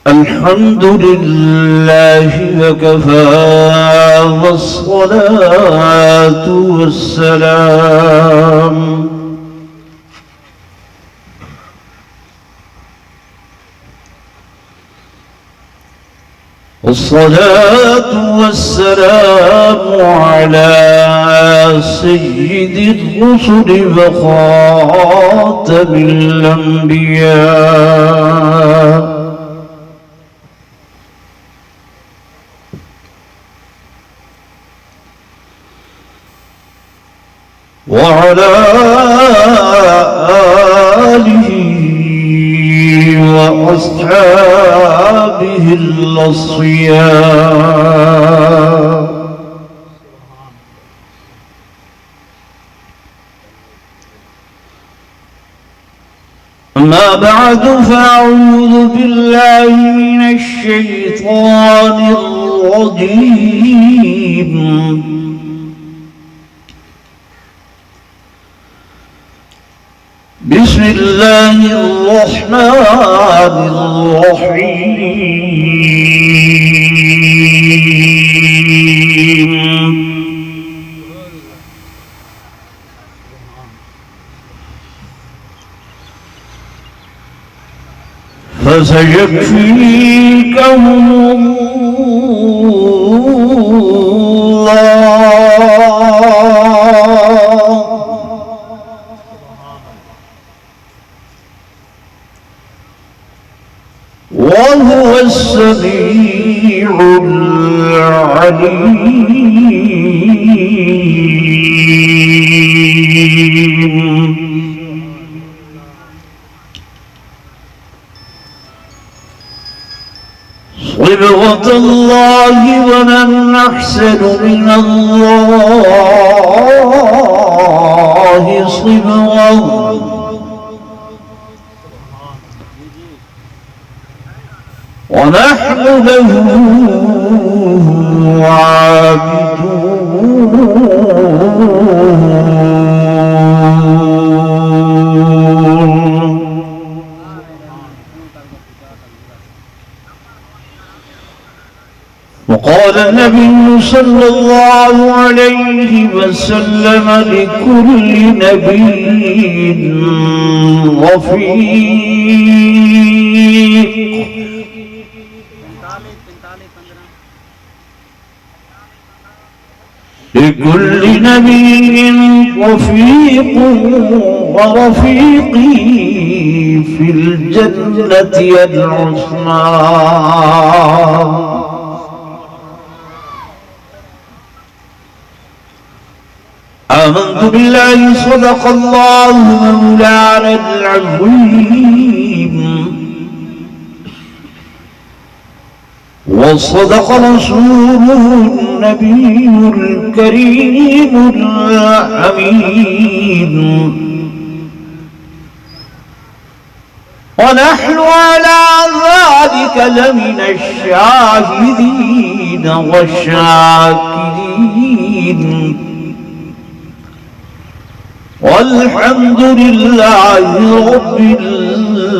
الحمد لله وكفى والصلاة والسلام على سيد الرسل وخاتم الأنبياء وعلى آله وأصحابه الأصفياء. أما بعد فأعوذ بالله من الشيطان الرجيم. بسم الله الرحمن الرحيم. فسيكفيكهم وهو السميع العليم. صبغة الله ومن أحسن من الله صبغة ونحن له عابدون. وقال النبي صلى الله عليه وسلم: لكل نبي رفيق لكل نبي رفيق ورفيقي في الجنة العظمى. آمنت بالله صدق الله مولانا العظيم وصدق رسوله النبي الكريم الأمين. ونحن على ذلك لمن الشاهدين والشاكرين. والحمد لله رب العالمين.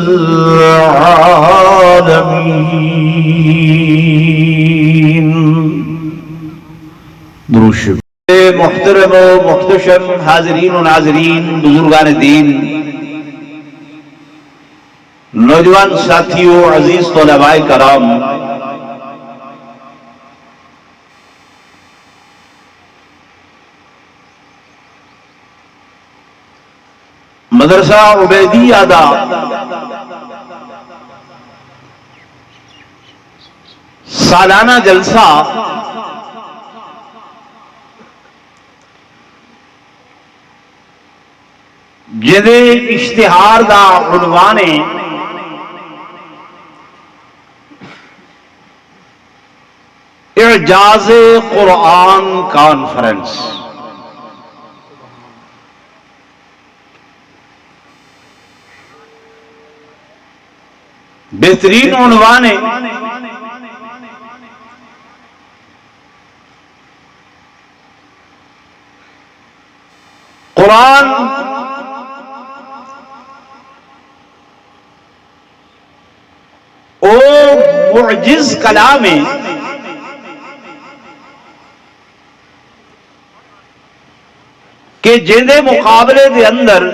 درود محترم و محتشم حاضرین و ناظرین، بزرگان دین، نوجوان ساتھیوں، عزیز طلباء کرام، مدرسہ عبیدیہ دا سالانہ جلسہ جدے اشتہار دا عنوان اعجاز قرآن کانفرنس. بہترین عنوان ہے قرآن او معجز کلام ہے کہ جندے مقابلے دے اندر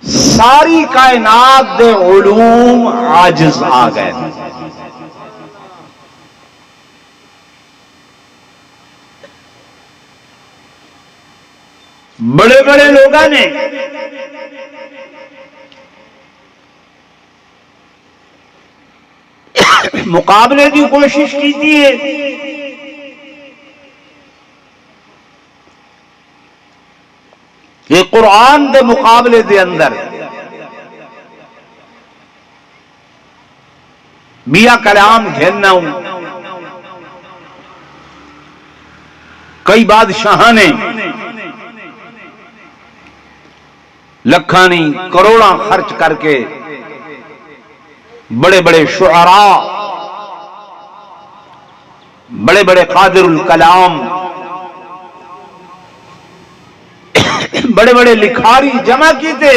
ساری کائنات دے علوم عاجز آ گئے. بڑے بڑے لوگوں نے مقابلے کی کوشش کی ہے. یہ قرآن دے مقابلے دے اندر میاں کلام گھیرنا ہوں. کئی بادشاہ نے لکھانی کروڑاں خرچ کر کے بڑے بڑے شعراء، بڑے بڑے قادر الکلام، بڑے بڑے لکھاری جمع کیتے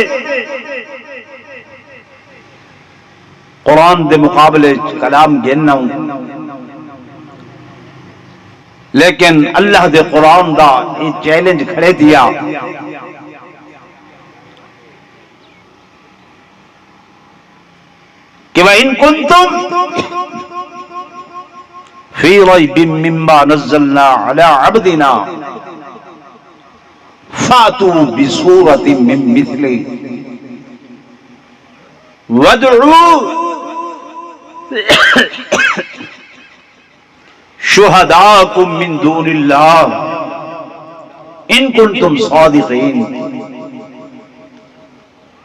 قرآن دے مقابلے کلام گھننا ہوں. لیکن اللہ دے قرآن دا یہ چیلنج کھڑے دیا کہ وَإِن كُنتُمْ فِي رَيْبٍ مِّمَّا نَزَّلْنَا عَلَىٰ عَبْدِنَا فَأْتُوا بِسُورَةٍ مِّن مِّثْلِهِ وَادْعُوا شُهَدَاءَكُم مِّن دُونِ اللَّهِ إِن كُنتُمْ صَادِقِينَ.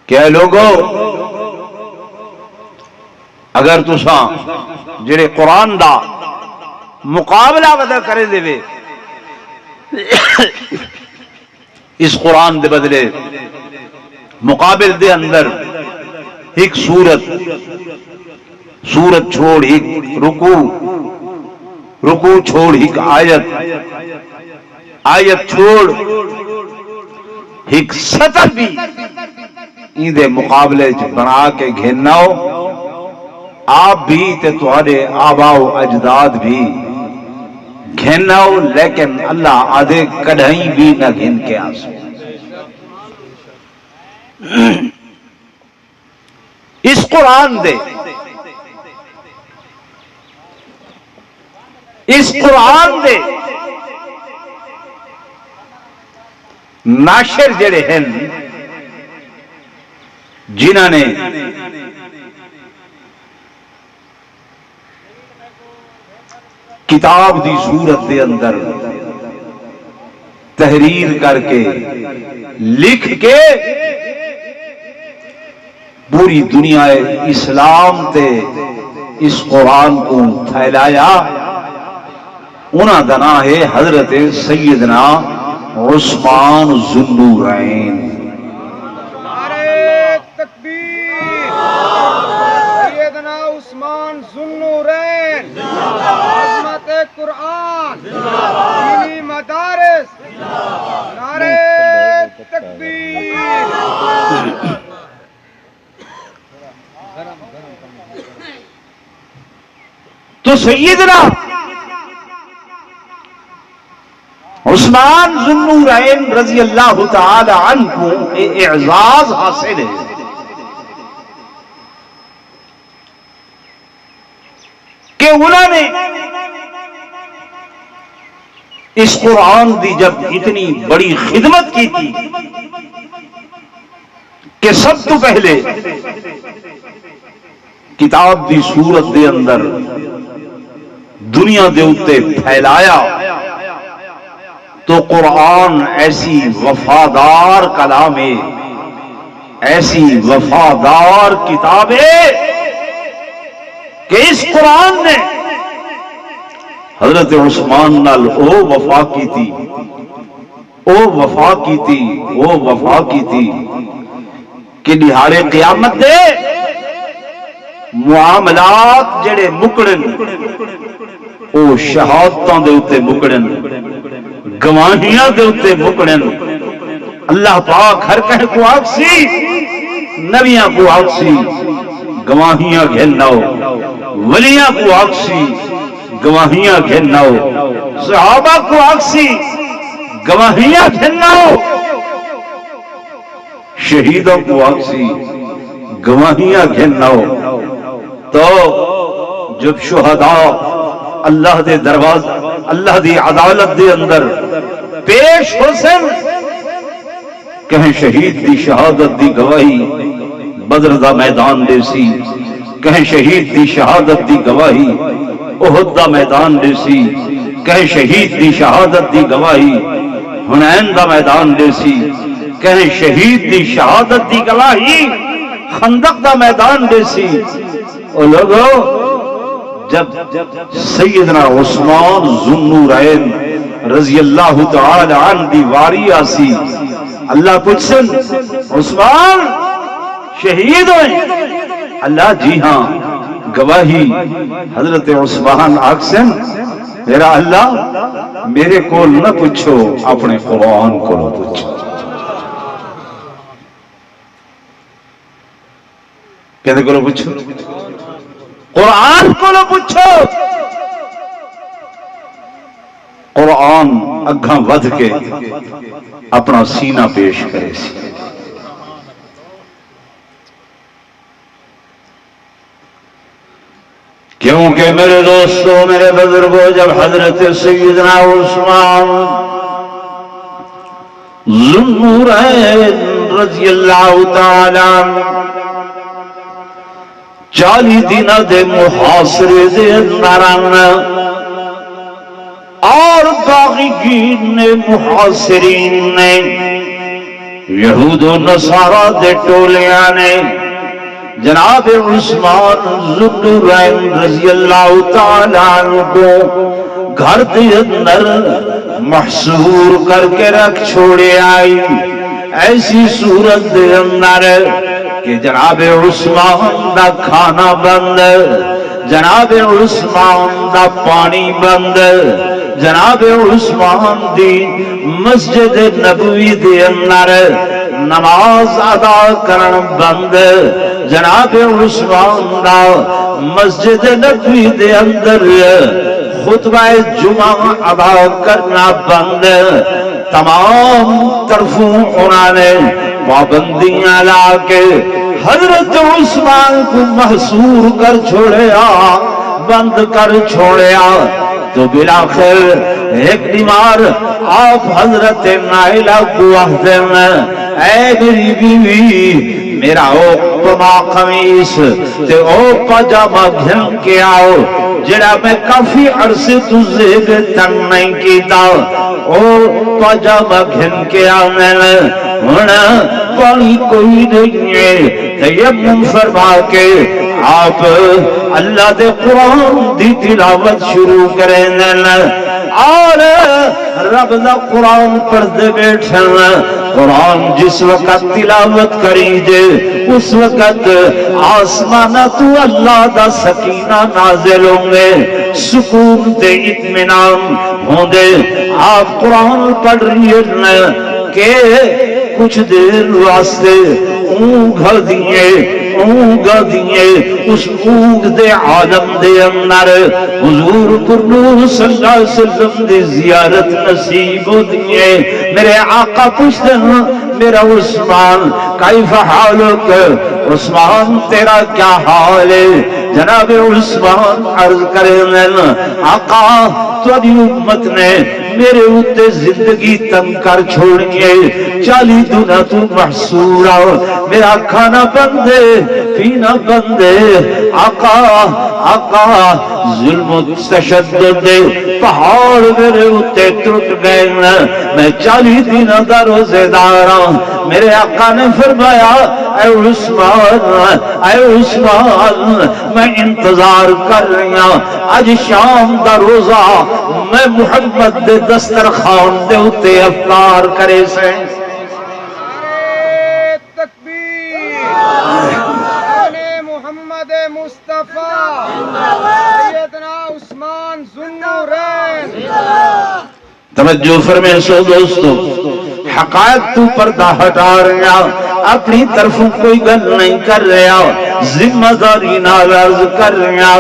کہ لوگو اگر تساں جڑے قرآن دا مقابلہ ودا کرے دے اس قرآن دے بدلے مقابل دے اندر ایک سورت چھوڑ ایک رکوع چھوڑ ایک آیت چھوڑ ایک سطر بھی این دے مقابلے بنا کے گھننا ہو. آپ بھی تے تمہارے آباء و اجداد بھی گھننا ہو، لیکن اللہ آدھے کڑھائی بھی نہ گھن کے آسو. اس قرآن دے ناشر جڑے ہیں جنہاں نے کتاب دی صورت دے اندر تحریر کر کے لکھ کے پوری دنیا اسلام تے اس قرآن کو پھیلایا، انہاں دا نام ہے حضرت سیدنا عثمان ذو النورین. نعرہ تکبیر! سیدنا عثمان ذو النورین، عظمت قرآن، دینی مدارس، نعرہ تکبیر! تو سیدنا عثمان ذو النورین رضی اللہ تعالی عنہ کو اعزاز حاصل ہے کہ انہوں نے اس قرآن دی جب اتنی بڑی خدمت کی تھی کہ سب تو پہلے کتاب دی صورت دے اندر دنیا دے اتے پھیلایا، تو قرآن ایسی وفادار کلام ہے، ایسی وفادار کتاب ہے کہ اس قرآن نے حضرت عثمان نال او وفا کی تھی، او وفا کی تھی، او وفا کی تھی کہ دہاڑے قیامت دے معاملات جڑے مکڑن او شہادتاں دے اتے مکڑن. گواہیاں دے اتے مکڑن اللہ پاک ہر کہیں کو آکسی نبیاں کو آکسی گواہیاں گھناؤ ولیاں کو آکسی گواہیاں گھناؤ صحابہ کو آکسی گواہیاں گھناؤ شہیدوں کو آکسی گواہیاں گھناؤ تو جب شہداء اللہ دے درواز اللہ دی عدالت دے اندر پیش ہو سن کہیں شہید دی شہادت دی گواہی بدر دا میدان دے سی کہیں شہید دی شہادت دی گواہی احد دا میدان دے سی کہیں شہید دی شہادت دی گواہی حنین دا میدان دے سی کہیں شہید دی شہادت دی گواہی خندق دا میدان دے سی او لوگو جب سیدنا عثمان ذوالنورین رضی اللہ تعالی عنہ دی واری آسی اللہ پوچھن عثمان شہید ہوئے اللہ جی ہاں گواہی حضرت عثمان آکسن میرا اللہ میرے کو نہ پوچھو اپنے قرآن کو نہ پوچھو کہتے کو نہ پوچھو قرآن کو نہ پوچھو قرآن اگھاں ودھ کے اپنا سینہ پیش کرے سی کیونکہ میرے دوستوں میرے بزرگوں جب حضرت سیدنا عثمان ذوالنورین رضی اللہ تعالی 40 دنوں دے محاصرے دے اندر اور باغیین نے محاصرین نے یہود و نصارہ دے ٹولیاں نے جناب عثمان ذوالنورین رضی اللہ تعالی عنہ کو گھر دے اندر محصور کر کے رکھ چھوڑے آئی ایسی صورت دے اندر کہ جناب عثمان دا کھانا بند جناب عثمان دا پانی بند جناب عثمان دی مسجد نبوی دے اندر نماز ادا کرن بند جناب عثمان دا مسجد نبوی دے اندر خطبہ جمعہ ادا کرنا بند تمام طرفوں انہوں نے پابندیاں لا کے حضرت عثمان کو محصور کر چھوڑیا بند کر چھوڑیا تو بلاخر ایک بیمار آپ حضرت نائلہ کو احضن اے میری بیوی میرا اوپما قمیص تے اوپا جامع گھن کے آؤ جڑا میں کافی عرصے تجھے تن نہیں کیتا اوپا جامع گھن کے آؤ میں ہونا پانی کوئی نہیں ہے تیمم فرما کے آپ اللہ دے قرآن دی تلاوت شروع کریں اور رب دا قرآن پڑھتے بیٹھنا قرآن جس وقت تلاوت کری دے اس وقت آسمانہ تو اللہ دا سکینہ نازل ہوں گے سکون تے اطمینان ہوں دے آپ قرآن پڑھ رہی ہے کہ کچھ دیر واسطے اونگھ دیئے اس اونگ دے عالم دے اندر حضور پرنور صلی اللہ علیہ وسلم دے زیارت نصیب دیئے میرے آقا پوچھتے ہیں میرا عثمان کیف حالک عثمان تیرا کیا حال ہے جناب عثمان عرض کریں آقا تھوڑی امت نے میرے اتے زندگی تنگ کر چھوڑیے 40 دن تو محصور آؤ میرا کھانا بندے پینا بندے آقا ظلم و تشدد دے پہاڑ میرے اتے ٹوٹ گئے میں 40 دن دا روزے دار ہوں میرے آقا نے فرمایا اے عثمان میں انتظار کر رہی ہوں آج شام دا روزہ میں محمد دے دسترخوان دے اتے افطار کرے سے محمد مصطفیٰ سیدنا عثمان ذوالنورین توجہ فرمائیں سو دوستو، حقائق تو پردہ ہٹا رہا، اپنی طرفوں کوئی گل نہیں کر رہا، ذمہ داری نال عرض کر رہا۔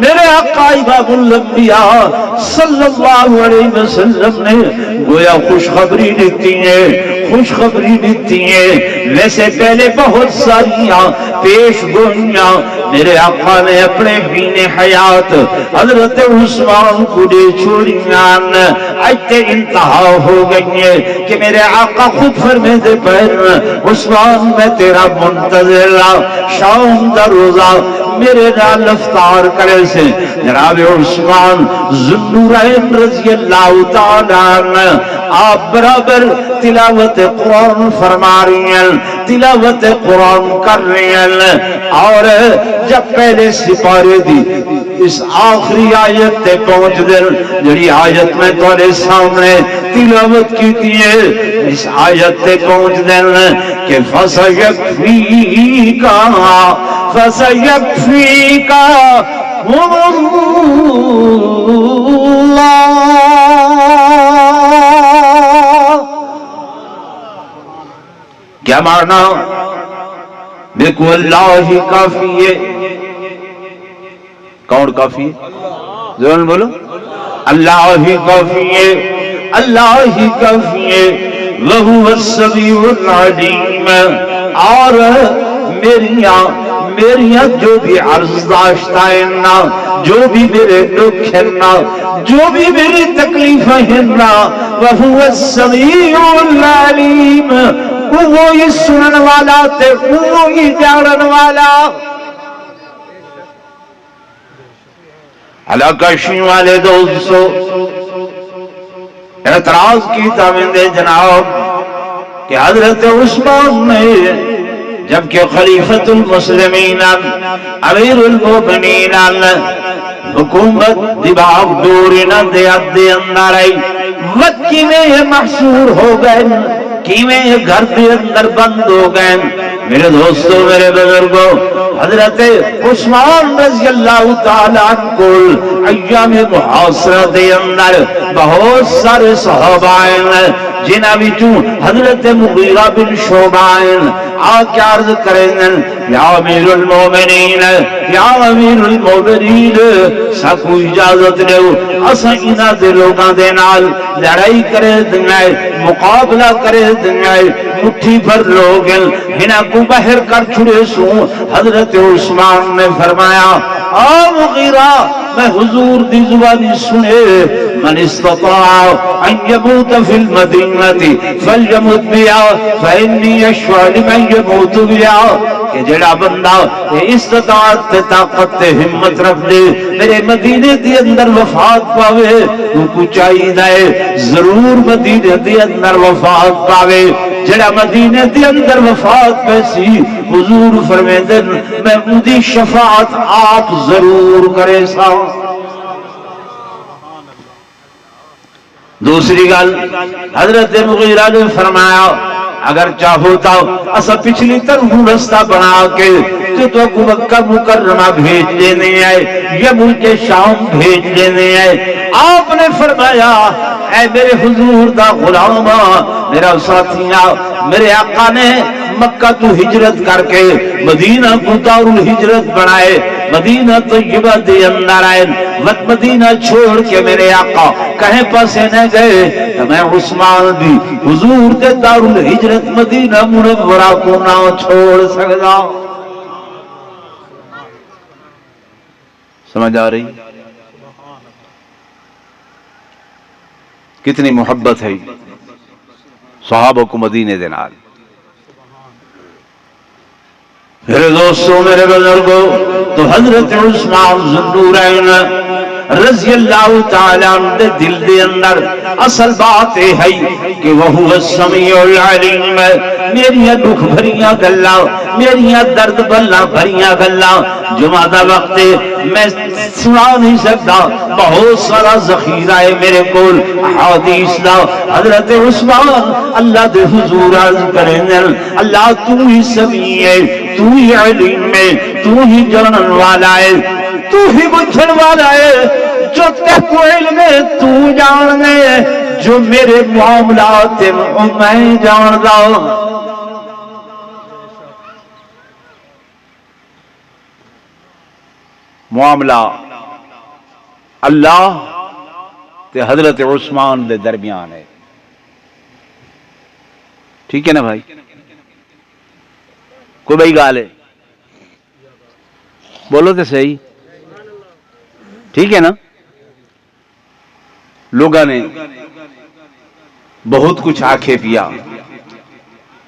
میرے آقا امام الانبیاء صلی اللہ علیہ وسلم نے گویا خوشخبری دیتی ہے، خوشخبری دیتی ہے۔ ویسے پہلے بہت ساریاں پیش گوئیاں میرے آقا نے اپنے حین حیات حضرت عثمان کو دے چھوڑیاں، اجتے انتہا ہو گئی ہے کہ میرے آقا خود فرمیدے پر عثمان میں تیرا منتظر شام دا روزہ میرے نال افطار کرے سے۔ جناب عثمان ذوالنورین رضی اللہ تعالیٰ عنہ آپ برابر تلاوت قرآن فرما رہی ہیں، تلاوت قرآن کر رہی ہیں، اور جب پہلے سپارے دی اس آخری آیت تے پہنچ دل، جڑی آیت میں تمہارے سامنے تلاوت کی تھی ہے، اس آیت تے پہنچ دل کہ فَسَيَكْفِيكَ کیا معنی؟ دیکھو اللہ ہی کافی ہے۔ کون کافی ہے؟ زبان بولو، اللہ ہی کافی ہے، اللہ ہی کافی ہے۔ وَهُوَ السَّمِيعُ الْعَلِيمُ، اور میریاں جو بھی عرض داشتہ ہیں نا، جو بھی میرے دکھ ہیں نا، جو بھی میری تکلیف ہیں نا، وَهُوَ السَّمِيعُ الْعَلِيمُ، وہی سنن والا تے وہی جانن والا۔ علاقہ والے دوستو اعتراض کی تابندے جناب کہ حضرت عثمان نے جبکہ خلیفۃ المسلمین امیر المومنین حکومت دباغ دورنا دے اندر آئی، وقت میں یہ محصور ہو گئے، کیویں یہ گھر دے اندر بند ہو گئے۔ میرے دوستو، میرے بزرگوں، حضرت عثمان رضی اللہ تعالیٰ عنہ کو ایام محاصرہ دے اندر بہت سارے صحابہ ہیں، جنہاں وچوں حضرت مغیرہ بن شعبہ آکے عرض کریں یا امیر المومنین، یا امیر المومنین، ساکو اجازت دیو اساں انہاں دے لوگاں دے نال لڑائی کرے دنگائے، مقابلہ کرے دنگائے، مٹھی بھر لوگ انہاں کو باہر کر چھڑے سوں۔ حضرت عثمان نے فرمایا آ مغیرہ، میں حضور دی زبانی سنے، من استطاع ان یموت فی المدینہ فلیمت بیا فانی اشفع لمن یموت بیا، کہ جڑا بندہ استطاعت طاقت ہمت رکھ دے میرے مدینے دی اندر وفات پاوے، تو کو چاہیے دے ضرور مدینے دی اندر وفات پاوے۔ جڑا مدینے دی اندر وفات پیسی حضور فرمیدن میں مودی شفاعت آپ ضرور کرے سا۔ دوسری گل حضرت مغیرہ نے فرمایا اگر چاہو تو اسا پچھلی طرف رستہ بنا کے تو کو مکہ مکرمہ بھیج لینے آئے یا ملک شام بھیج لینے آئے۔ آپ نے فرمایا اے میرے حضور دا غلام، میرا ساتھیاں، میرے آقا نے مکہ تو ہجرت کر کے مدینہ کو دار الہجرت بنائے، مدینہ طیبہ دے اندر آئے، مدینہ چھوڑ کے میرے آقا کہیں پاسے نہ گئے تو میں عثمان بھی حضور دے دار الہجرت مدینہ منورہ کو نہ چھوڑ سکتا۔ سمجھ آ رہی؟ کتنی محبت ہے صحابہ کو مدینے دے نال۔ میرے دوستوں، میرے بزرگوں، تو حضرت عثمان ذوالنورین رضی اللہ تعالیٰ عنہ دے دل دے اندر اصل بات ہے کہ وہ السمیع العلیم، میریاں دکھ بھریاں گلاں، میریاں درد بلا بھریاں گلاں جمعہ وقت میں سنا نہیں سکتا، بہت سارا ذخیرہ ہے میرے کول احادیث دا۔ حضرت عثمان اللہ دے حضور عرض کریں اللہ تو ہی سمیع ہے، تو ہی علیم ہے، تو ہی جانن والا ہے، تو ہی بجھن والا ہے، جو تے کو علم ہے تو جاننے، جو میرے معاملات میں جاندا معاملہ اللہ تے حضرت عثمان دے درمیان ہے. ٹھیک ہے نا بھائی؟ کوئی بھائی گال ہے بولو تو صحیح. ٹھیک ہے نا؟ لوگوں نے بہت کچھ آکھے پیا,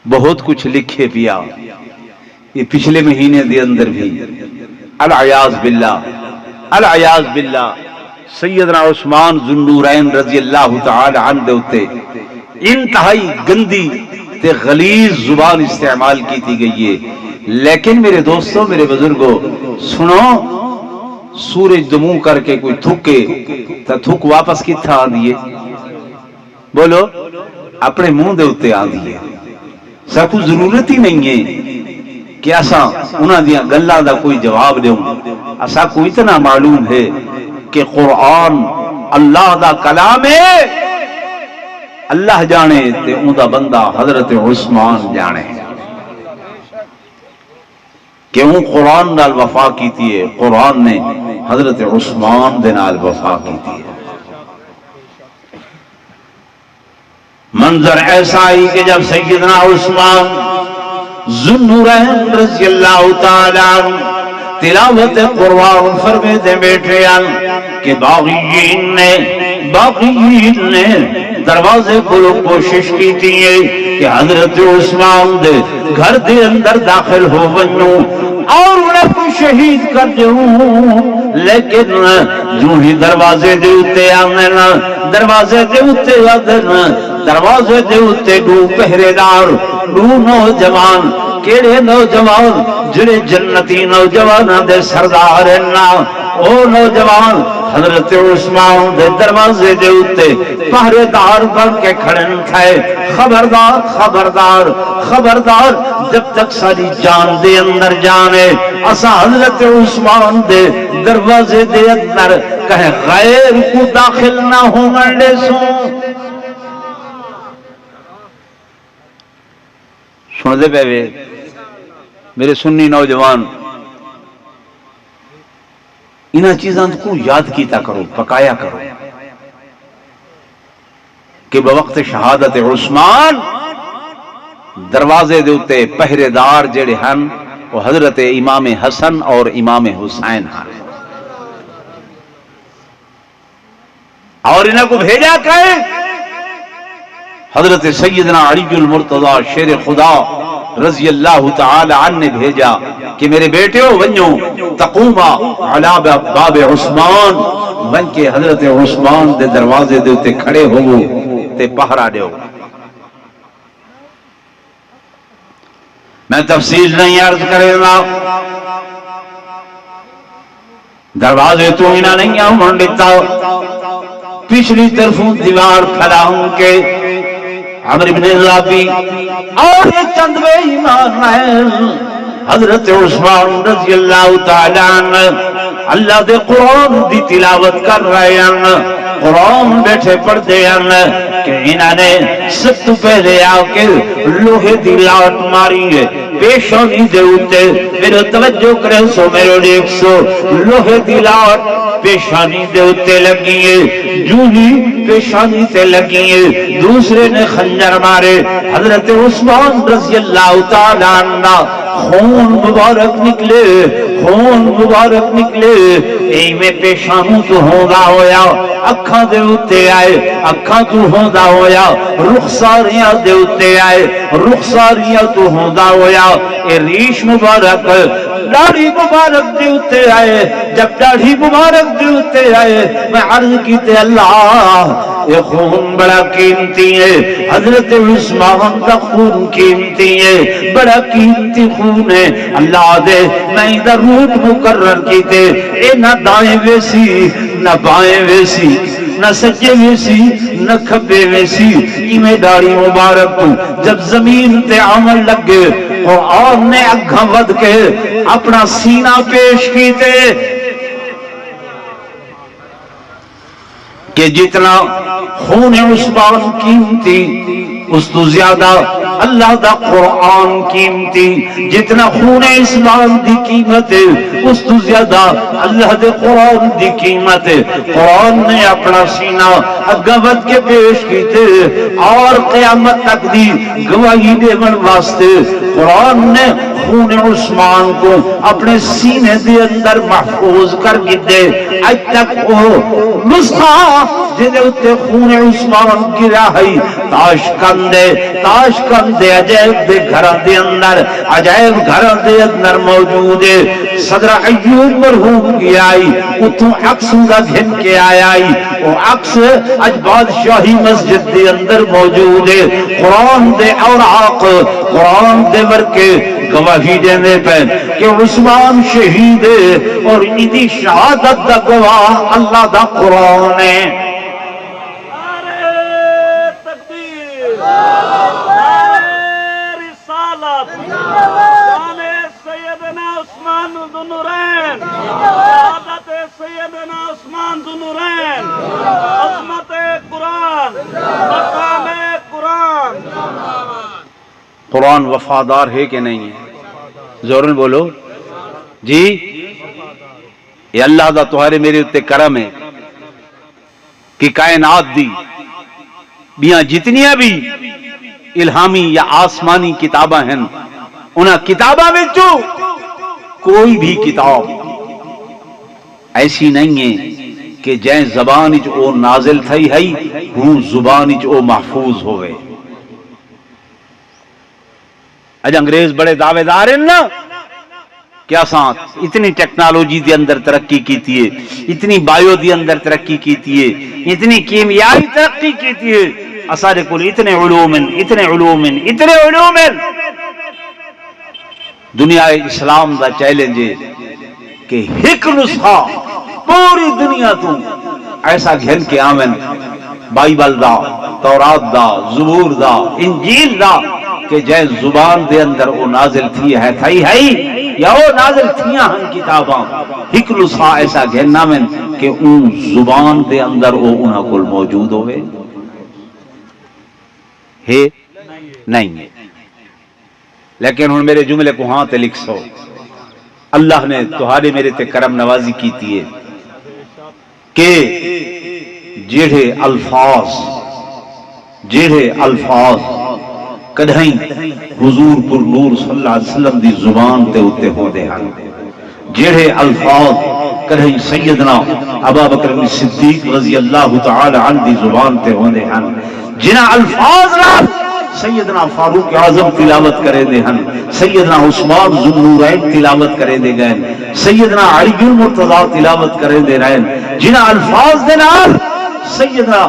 بہت کچھ لکھے پیا. یہ پچھلے مہینے دے اندر بھی العیاذ باللہ العیاذ باللہ سیدنا عثمان ذو النورین رضی اللہ تعالی عنہ دے اتے انتہائی گندی تے غلیظ زبان استعمال کی تھی گئی ہے. لیکن میرے دوستوں, میرے بزرگوں, سنو, سورج دمو کر کے کوئی تھکے تو تھک واپس کتھا آ دیئے؟ بولو, اپنے منہ دے اتے آ دیئے. سا کوئی ضرورت ہی نہیں ہے کہ اسا انہاں دیا گلاں دا کوئی جواب دیوں. اسا کو اتنا معلوم ہے کہ قرآن اللہ دا کلام ہے, اللہ جانے تے اون دا بندہ حضرت عثمان جانے کہ اون قرآن نال وفا کیتی ہے. قرآن نے حضرت عثمان دے نال وفا کیتی ہے. منظر ایسا ہی کہ جب سیدنا عثمان ذو النورین رضی اللہ تعالی عنہ تلاوت قرآن فرمیتے بیٹھے کہ باغیین نے دروازے کھولو کوشش کی تھی کہ حضرت عثمان دے گھر دے اندر داخل ہو ونوں اور انہیں کو شہید کر دوں. لیکن جو ہی دروازے دے اتے آنے نا, دروازے دے اتے آنے نا, دروازے دے اتے دو پہرے دار, دو نوجوان. کیڑے نوجوان؟ جڑے جنتی نوجواناں دے سردار ہیں. او نوجوان حضرت عثمان دے دروازے دے اتے پہرے دار بن کے کھڑے تھے. خبردار خبردار خبردار, جب تک ساری جان دے اندر جانے اسا حضرت عثمان دے دروازے دے اندر کہیں غیر کو داخل نہ ہوں گے. سن دے پہ میرے سنی نوجوان, انہاں چیزاں کو یاد کیتا کرو, پکایا کرو کہ بوقت شہادت عثمان دروازے دے اتے پہرے دار جڑے ہن وہ حضرت امام حسن اور امام حسین ہن. اور انہاں کو بھیجا کہ حضرت سیدنا علی المرتضی شیر خدا رضی اللہ تعالی عنہ نے بھیجا کہ میرے بیٹے ہو ونجو تقوما علی باب عثمان, بن کے حضرت عثمان دے دروازے دے اتے کھڑے ہو تے پہرا دیو. میں تفصیل نہیں عرض کرے گا, دروازے تو انہاں نہیں آن دیتا. پچھلی طرفوں دیوار کھڑا ہوں کے عمر بن الرابی اور یہ چند بے ایمان ہیں حضرت عثمان رضی اللہ تعالی عنہ اللہ دے قرآن دی تلاوت کر رہے ہیں. قرآن بیٹھے پڑھتے ہیں کہ انہوں نے سب تو پہلے آ کے لوہے دی لاٹ ماری ہے پیشانی دے اتے. میرے توجہ کرے سو, میرے دیکھ سو, لوہے دی لاٹ پیشانی دے اتے لگی ہے. جو ہی پیشانی تے لگی ہے دوسرے نے خنجر مارے. حضرت عثمان رضی اللہ تعالی عنہ خون مبارک نکلے, خون مبارک نکلے. ای میں پیشانوں تو ہوندا ہویا, اکھاں دے اتے آئے, اکھاں تو ہوندا ہویا, رخساریاں دے اتے آئے, رخساریاں تو ہوندا ہویا. اے ریش مبارک داڑھی مبارک دے اتے آئے. جب داڑھی مبارک دے اتے آئے میں عرض کیتے اللہ یہ خون بڑا قیمتی ہے. حضرت عثمان کا خون قیمتی ہے, بڑا قیمتی خون ہے. اللہ دے میں ادھر روٹ مقرر کیتے, اے نہ دائیں ویسی نہ بائیں ویسی, نہ سجے ویسی نہ کھبے ویسی. میں داڑھی مبارک کو جب زمین تے عمل لگے قرآن نے اگھا ود کے اپنا سینہ پیش کیتے. کہ جتنا خون عثمان قیمتی اس تو زیادہ اللہ دا قرآن قیمتی، جتنا خون اسلام دی قیمت ہے اس تو زیادہ اللہ دے قرآن دی قیمت ہے۔ قرآن نے اپنا سینہ اگوت کے پیش کیتے اور قیامت تک دی گواہی دے من واسطے قرآن نے خون عثمان کو اپنے سینے دے اندر محفوظ کر دے۔ اج تک وہ نسخہ جنہیں اتے خون عثمان گرا ہے تاشکند عجائب دے گھر دے اندر، عجائب گھر دے اندر موجود ہے۔ صدر ایوب مرحوم کی آئی اتوں عکس کا گھن کے آئی، وہ عکس اج بادشاہی مسجد دے اندر موجود ہے۔ قرآن دے اوراق قرآن دے ورکے گواہی دینے پہ کہ عثمان شہید ہے اور ادھی شہادت دا گواہ اللہ دا قرآن ہے۔ قرآن وفادار ہے کہ نہیں ہے؟ زورن بولو جی۔ یہ اللہ دا تمہارے میرے اتے کرم ہے کہ کائنات دی بیاں جتنیاں بھی الہامی یا آسمانی کتاباں ہیں انہاں کتاباں میں جو کوئی بھی کتاب ایسی نہیں ہے کہ جائیں زبان اچ او نازل تھئی ہے ہوں زبان اچ او محفوظ ہوئے۔ اج انگریز بڑے دعوے دار ہیں نا کیا ساتھ اتنی ٹیکنالوجی دے اندر ترقی کیتی ہے، اتنی بایو دے اندر ترقی کیتی ہے، اتنی کیمیائی ترقی کیتی ہے، اسارے کل اتنے علوم دنیا اسلام دا چیلنج ہے کہ ایک نسخہ پوری دنیا تو ایسا گھن کے آمن بائبل دا، تورات دا، زبور دا، انجیل دا کہ جائے زبان دے اندر وہ نازل تھی ہے تھائی ہے یا وہ نازل تھیاں ہم کتاباں ایک نسخہ ایسا گھننا میں کہ اون زبان دے اندر وہ انہاں کل موجود ہوئے ہے نہیں ہے۔ لیکن ہن میرے جملے کو ہاں تے لکھ سو، اللہ نے تہارے میرے تے کرم نوازی کیتی ہے کہ جیڑے الفاظ کدھائیں حضور پر نور صلی اللہ علیہ وسلم دی زبان تے اتے ہو دے ہن، جیڑے الفاظ کدھائیں سیدنا ابا بکر صدیق رضی اللہ تعالی عنہ دی زبان تے ہو دے ہن، جنہ الفاظ نال سیدنا فاروق اعظم تلاوت کرے دے ہن، سیدنا عثمان ذو النورین تلاوت کرے دے گئے، سیدنا علی المرتضی تلاوت کرے دے رہے، جنہ الفاظ دے نال سیدنا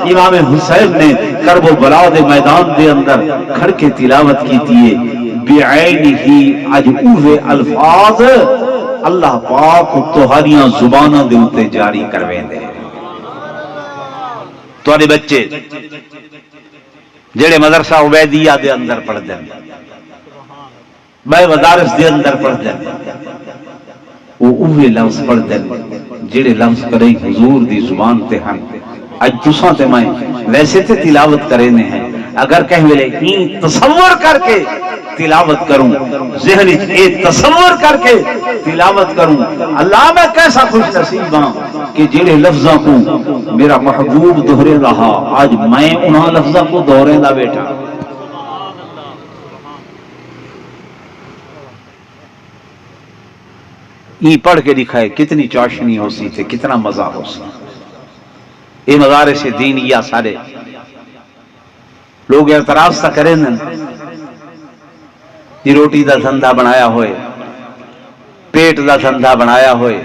امام حسین نے کرب و بلا دے میدان دے اندر کھڑ کے تلاوت کی تیئے بعین ہی اج اوہ الفاظ اللہ پاک تہاریاں زبانہ دے اتے جاری کرویں دے۔ توانے بچے جڑے مدرسہ عبیدیہ دے اندر پڑھ دیں، بے مدارس دے اندر پڑھ دیں، وہ اوہ لفظ پڑھ دیں جڑے لفظ کریں حضور دی زبان تے ہن۔ اج تساں تے میں ویسے تے تلاوت کرنے ہیں، اگر کہیں ملے تصور کر کے تلاوت کروں، ذہن ایک تصور کر کے تلاوت کروں، اللہ میں کیسا خوش نصیب ہوں کہ جڑے لفظاں کو میرا محبوب دہرے رہا، آج میں انہاں لفظاں کو دہرے دا بیٹھا۔ یہ پڑھ کے دکھائے کتنی چاشنی ہو سی تھے، کتنا مزہ ہو سی۔ یہ مدارس دینیہ سارے لوگ اعتراض تا کریں یہ روٹی دا دھندہ بنایا ہوئے، پیٹ دا دھندہ بنایا ہوئے،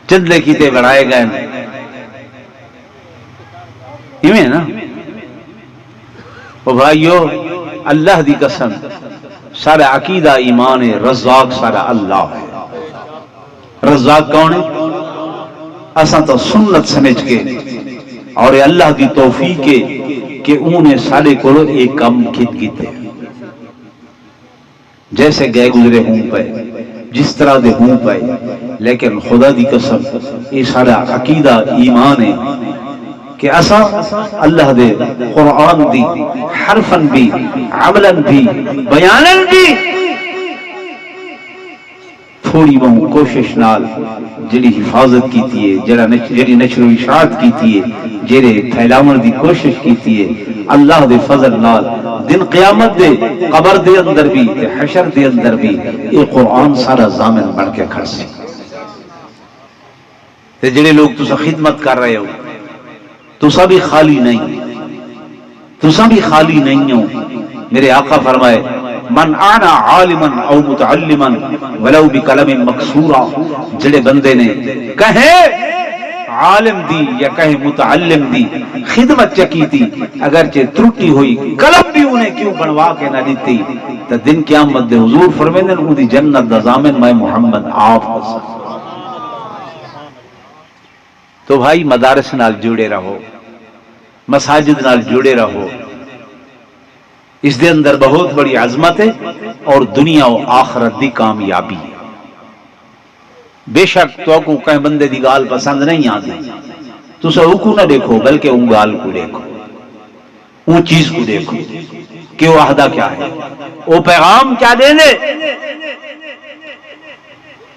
چندلے کیتے بنائے گئے ہمیں نا۔ وہ بھائیو اللہ دی قسم سارا عقیدہ ایمان ہے، رزاق سارا اللہ ہے۔ رزاق کون ہے؟ اساں تو سنت سمجھ کے اور اللہ کی توفیق ہے کہ انہیں سارے کو ایک کام کھت کیتے جیسے گئے گزرے ہوں پہ جس طرح دے ہوں پائے، لیکن خدا دی قسم یہ سارا عقیدہ ایمان ہے کہ اسا اللہ دے قرآن دی حرفاً بھی عملاً بھی بیاناً بھی تھوڑی بہت کوشش نال جڑی حفاظت کیتی ہے، جڑی نشر و اشاعت کیتی ہے، جڑے پھیلاون دی کوشش کیتی ہے، اللہ دے فضل نال دن قیامت دے قبر دے اندر بھی تے حشر دے اندر بھی یہ قرآن سارا ضامن بن کے کھڑ سی۔ تے جڑے لوگ تسا خدمت کر رہے ہو، تسا بھی خالی نہیں، تسا بھی خالی نہیں ہو۔ میرے آقا فرمائے من آنا عالما او متعلما ولو بکلم مکسورا، جڑے بندے نے کہے عالم دی یا کہے متعلم دی خدمت چکی تھی، اگرچہ ترٹی ہوئی قلم بھی انہیں کیوں بنوا کے نہ دیتی، تو دن قیامت دے حضور فرمیندے ان دی جنت دا ضامن میں محمد آپ حسن۔ تو بھائی مدارس نال جڑے رہو، مساجد نال جڑے رہو، اس دے اندر بہت بڑی عظمت ہے اور دنیا و آخرت دی کامیابی ہے۔ بے شک تو کو کہیں بندے دی گال پسند نہیں آتی، تو اسے کو نہ دیکھو بلکہ ان گال کو دیکھو، ان چیز کو دیکھو کہ وہ عہدہ کیا ہے، وہ پیغام کیا دینے۔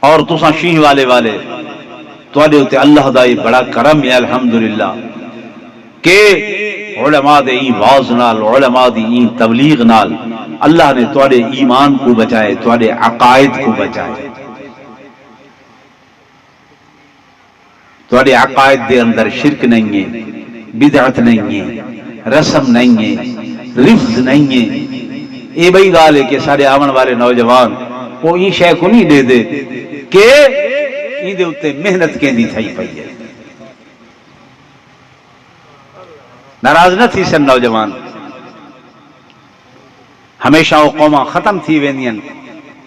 اور تو سا شیح والے تو ہوتے اللہ دا یہ بڑا کرم ہے الحمدللہ کہ علماء دے این واز نال، علماء دی این تبلیغ نال اللہ نے تواڈے ایمان کو بچائے، تواڈے عقائد کو بچائے، تواڈے عقائد دے اندر شرک نہیں ہے، بدعت نہیں ہے، رسم نہیں ہے، رفض نہیں ہے۔ یہ بھئی گال ہے کہ سارے آمن والے نوجوان وہ این شے کو نہیں دے دے کہ این دے اتے محنت کے دی تھائی پئی ہے۔ ناراض نہ تھی سن نوجوان، ہمیشہ وہ قوماں ختم تھی ویندین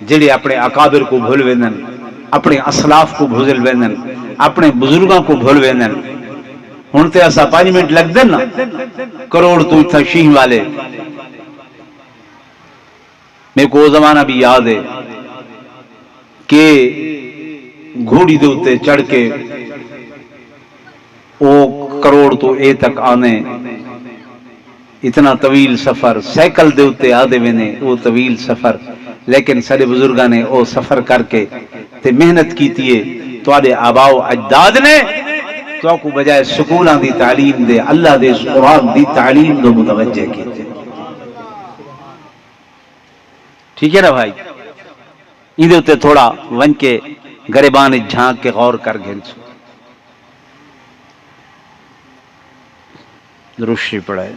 جڑے اپنے اکابر کو بھول ویندن، اپنے اسلاف کو بھول ویندن، اپنے بزرگاں کو بھول ویندن۔ ہن تے اسا 5 منٹ لگ دن نا کروڑ تو تھا شیح والے۔ میرے کو وہ زمانہ بھی یاد ہے کہ گھوڑی دے اتے چڑھ کے وہ کروڑ تو اے تک آنے، اتنا طویل سفر سائیکل دے اتے آدھے وینے، وہ طویل سفر، لیکن سارے بزرگاں نے وہ سفر کر کے تے محنت کی تیے۔ تو آدھے آباء و اجداد نے تو کو بجائے سکولاں دی تعلیم دے اللہ دے قرآن دی تعلیم دو متوجہ کی تھے۔ ٹھیک ہے نا بھائی؟ ایدے اتے تھوڑا ون کے گریبان جھانک کے غور کر گھنسو۔ درشی پڑھائے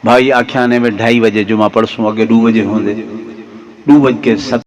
بھائی آکھیانے میں 2:30 بجے جمعہ پڑھ سوں، اگے 2 بجے ہوں دے 2 بج کے 7